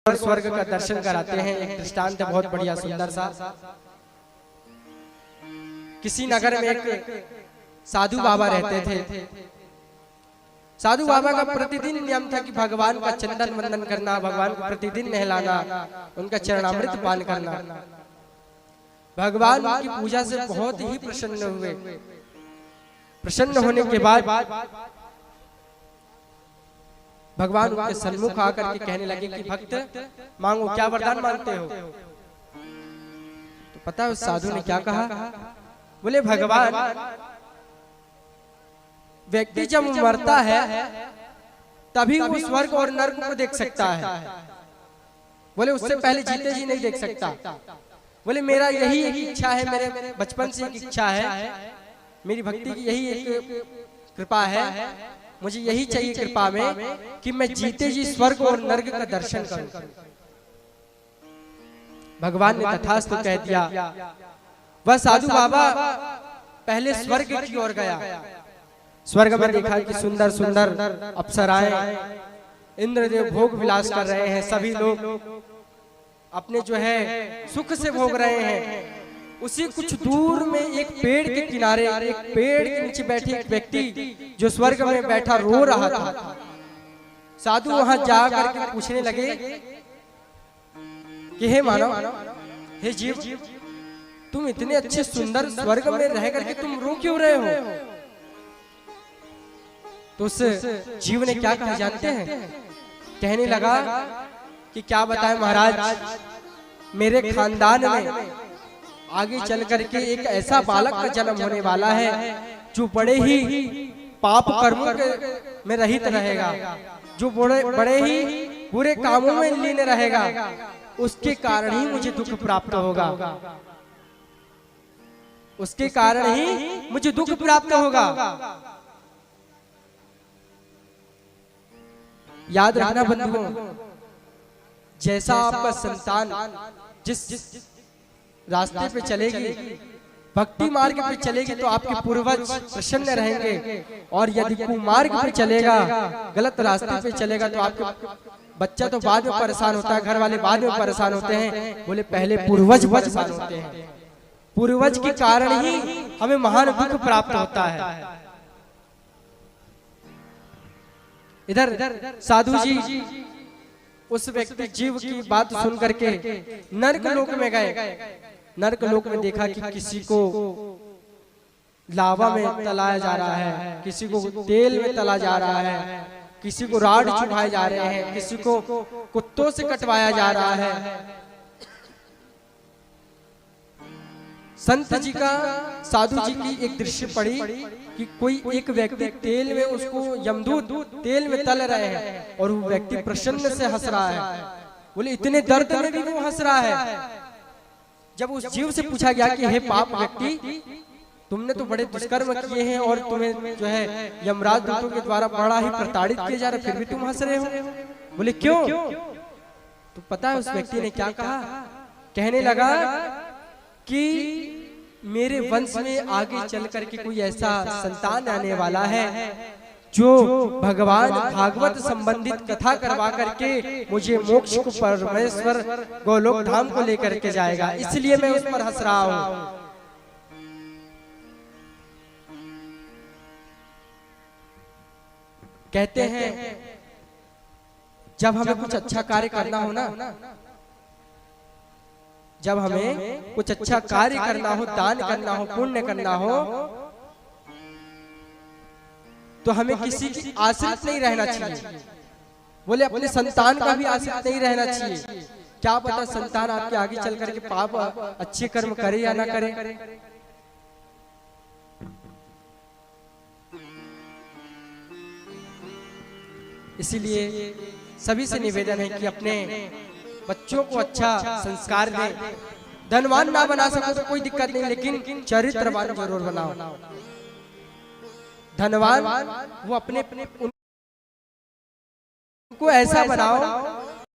और स्वर्ग का दर्शन कराते हैं। एक दृष्टांत बहुत बढ़िया सुंदर सा। किसी नगर में एक साधु बाबा रहते थे। साधु बाबा का प्रतिदिन नियम था कि भगवान का चंदन वंदन करना, भगवान को प्रतिदिन नहलाना, उनका चरणामृत पान करना। भगवान की पूजा से बहुत ही प्रसन्न हुए। प्रसन्न होने के बाद भगवान उनके सन्मुख आकर के कहने लगे कि भक्त मांगो, क्या वरदान मांगते हो? तो पता है उस साधु ने क्या कहा? बोले भगवान, व्यक्ति जब मरता है तभी वो स्वर्ग और नर्क को देख सकता है। बोले उससे पहले जीते जी नहीं देख सकता। बोले मेरा यही एक इच्छा है, मेरे बचपन से एक इच्छा है, मेरी भक्ति की यही एक कृपा है, मुझे यही चाहिए कृपा में कि मैं जीते जी स्वर्ग और नर्क का दर्शन करूं। भगवान ने तथास्तु कह दिया। वह साधु बाबा पहले स्वर्ग की ओर गया। स्वर्ग में देखा कि सुंदर सुंदर अप्सराएं, इंद्रदेव भोग विलास कर रहे हैं। सभी लोग अपने जो है सुख से भोग रहे हैं। उसी कुछ दूर में एक पेड़ के किनारे, एक पेड़ के नीचे बैठे एक व्यक्ति जो स्वर्ग में बैठा रो रहा था। साधु वहां जाकर के पूछने लगे कि हे मानव, हे जीव, तुम इतने अच्छे सुंदर स्वर्ग में रह करके तुम रो क्यों रहे हो? तो उस जीव ने क्या कहा जानते हैं? कहने लगा कि क्या बताएं महाराज, मेरे खानदान में आगे चल करके एक ऐसा बालक का जन्म होने वाला है जो बड़े ही पाप कर्मों में रहित रहेगा, जो बड़े ही बुरे कामों में लीन रहेगा। उसके कारण ही मुझे दुख प्राप्त होगा, उसके कारण ही मुझे दुख प्राप्त होगा। याद रखना बंधुओं, जैसा आपका संतान जिस रास्ते पे चलेगी, भक्ति मार्ग पे चलेगी, तो आपके पूर्वज प्रसन्न रहेंगे। और यदि कुमार्ग पे चलेगा, गलत रास्ते पे चलेगा, तो आपके बच्चा तो बाद में परेशान होता है, घर वाले बाद में परेशान होते हैं। बोले पहले पूर्वज परेशान होते हैं। पूर्वज के कारण ही हमें महान दुख प्राप्त होता है। इधर साधु जी उस व्यक्ति जीव की बात सुन करके नर्क लोक में गए। नर्क लोक में देखा कि किसी को लावा में तलाया जा रहा है, किसी को तेल में तला जा रहा है, किसी को राड चुभाए जा रहे हैं, किसी को कुत्तों से कटवाया जा रहा है। संत जी का, साधु जी की एक दृश्य पड़ी कि कोई एक व्यक्ति तेल में, उसको यमदूत तेल में तल रहे हैं और वो व्यक्ति प्रसन्न से हंस रहा है। बोले इतने दर्द में भी वो हंस रहा है। जब उस जीव से पूछा गया कि हे पाप व्यक्ति, तुमने तो बड़े दुष्कर्म किए हैं और तुम्हें जो है यमराज दूतों के द्वारा बड़ा ही प्रताड़ित किया जा रहा है, फिर भी तुम हंस रहे हो? बोले क्यों? तो पता है उस व्यक्ति ने क्या कहा? कहने लगा कि मेरे वंश में आगे चल करके कोई ऐसा संतान आने वाला है जो भगवान भागवत संबंधित कथा करवा करके मुझे मोक्ष को, परमेश्वर गोलोक धाम को लेकर के जाएगा, इसलिए मैं उस पर हंस रहा हूं। कहते हैं जब हमें कुछ अच्छा कार्य करना हो ना, जब हमें कुछ अच्छा कार्य करना हो, दान करना हो, पुण्य करना हो, तो हमें किसी की आश्रित नहीं रहना चाहिए। बोले अपने संतान का भी आश्रित नहीं रहना चाहिए। क्या पता संतान आपके आगे चल करके पाप अच्छे कर्म करे या ना करे। इसीलिए सभी से निवेदन है कि अपने बच्चों को अच्छा संस्कार दें। धनवान ना बना सको तो कोई दिक्कत नहीं, लेकिन चरित्रवान जरूर बनाओ। धनवान वो अपने उनको ऐसा बनाओ